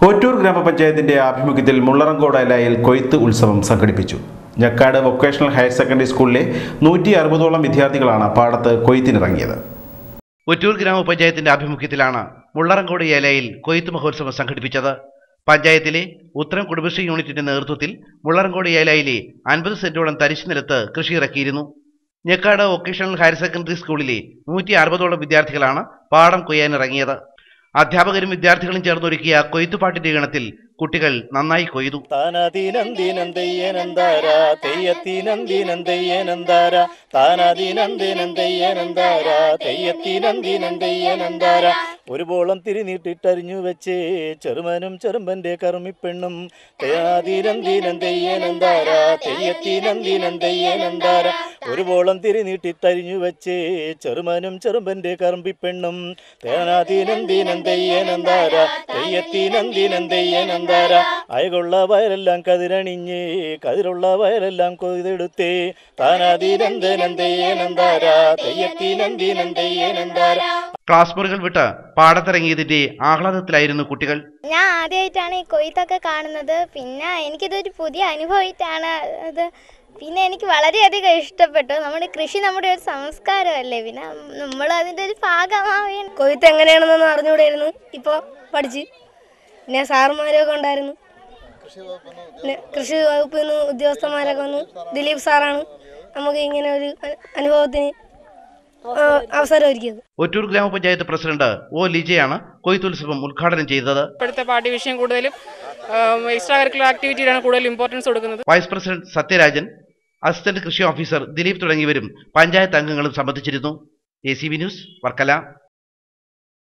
ഓറ്റൂർ ഗ്രാമപഞ്ചായത്തിന്റെ ആഭിമുഖ്യത്തിൽ മുള്ളറങ്കോട് എലയിൽ കൊയ്ത്ത് ഉത്സവം സംഘടിപ്പിച്ചു. ഞക്കാട് വൊക്കേഷണൽ ഹയർ സെക്കൻഡറി സ്കൂളിലെ 160ഓളം വിദ്യാർത്ഥികളാണ് പാടത്ത് കൊയ്ത്തിനിറങ്ങിയത്. ഒറ്റൂർ ഗ്രാമപഞ്ചായത്തിന്റെ ആഭിമുഖ്യത്തിലാണ് മുള്ളറങ്കോട് എലയിൽ കൊയ്ത്ത് മഹോത്സവം സംഘടിപ്പിച്ചത്. പഞ്ചായത്തിലെ ഉത്തരം കുടുംബശ്രീ യൂണിറ്റിന്റെ നേതൃത്വത്തിൽ മുള്ളറങ്കോട് ഏലയിലെ 50 സെന്റോളം തരിശു നിലത്ത് കൃഷി ഇറക്കിയിരുന്നു. ഞക്കാട് വൊക്കേഷണൽ ഹയർ സെക്കൻഡറി സ്കൂളിലെ 160ഓളം വിദ്യാർത്ഥികളാണ് പാടം കൊയ്യാനിറങ്ങിയത്. അധ്യാപകരും വിദ്യാർത്ഥികളും ചേർന്നൊരുക്കിയ കൊയ്ത്തുപാട്ടിന്റെ ഈണത്തിൽ കുട്ടികൾ നന്നായി കൊയ്തു. ഒരു ബോളം തിരിനീട്ടിട്ടരിഞ്ഞു വെച്ച് ചെറുമനും ചെറുമ്പന്റെ കറുമിപ്പെണ്ണും ഒരു ബോളം തിരിനീട്ടിട്ടരിഞ്ഞു വെച്ച് ചെറുമനും ചെറുമ്പന്റെ കറുമ്പിപ്പെണ്ണും അയകുള്ള വയലെല്ലാം കതിരണിഞ്ഞ് കതിരുള്ള വയലെല്ലാം കൊയ്തെടുത്തേ ക്ലാസ് മുറികൾ വിട്ട് പാടത്തിറങ്ങിയതിന്റെ ആഹ്ലാദത്തിലായിരുന്നു കുട്ടികൾ. ഞാൻ ആദ്യമായിട്ടാണ് ഈ കൊയ്ത്തൊക്കെ കാണുന്നത്. പിന്നെ എനിക്കിതൊരു പുതിയ അനുഭവമായിട്ടാണ് അത്. പിന്നെ എനിക്ക് വളരെയധികം ഇഷ്ടപ്പെട്ടു. നമ്മുടെ കൃഷി നമ്മുടെ ഒരു സംസ്കാരമല്ലേ, പിന്നെ നമ്മൾ അതിൻ്റെ ഒരു ഭാഗമാവുകയാണ്. കൊയ്ത്ത് എങ്ങനെയാണെന്നൊന്നും അറിഞ്ഞുകൂടായിരുന്നു, ഇപ്പോൾ പഠിച്ച്. പിന്നെ സാറുമാരൊക്കെ ഉണ്ടായിരുന്നു, പിന്നെ കൃഷി വകുപ്പിൽ നിന്ന് ഉദ്യോഗസ്ഥന്മാരൊക്കെ വന്നു. ദിലീപ് സാറാണ് നമുക്ക് ഇങ്ങനെ ഒരു അനുഭവത്തിന് അവസരം ഒരുക്കിയത്. ഒറ്റൂർ ഗ്രാമപഞ്ചായത്ത് പ്രസിഡന്റ് ഒ ലിജയാണ് കൊയ്ത്തുത്സവം ഉദ്ഘാടനം ചെയ്തത്. ഇപ്പോഴത്തെ പാഠ്യ വിഷയം കൂടുതലും എക്സ്ട്രാ കരിക്കുലർ ആക്ടിവിറ്റിയാണ് കൂടുതൽ ഇമ്പോർട്ടൻസ് കൊടുക്കുന്നത്. വൈസ് പ്രസിഡന്റ് സത്യരാജൻ, അസിസ്റ്റന്റ് കൃഷി ഓഫീസർ ദിലീപ് തുടങ്ങിയവരും പഞ്ചായത്ത് അംഗങ്ങളും സംബന്ധിച്ചിരുന്നു. ACB news, Varkala.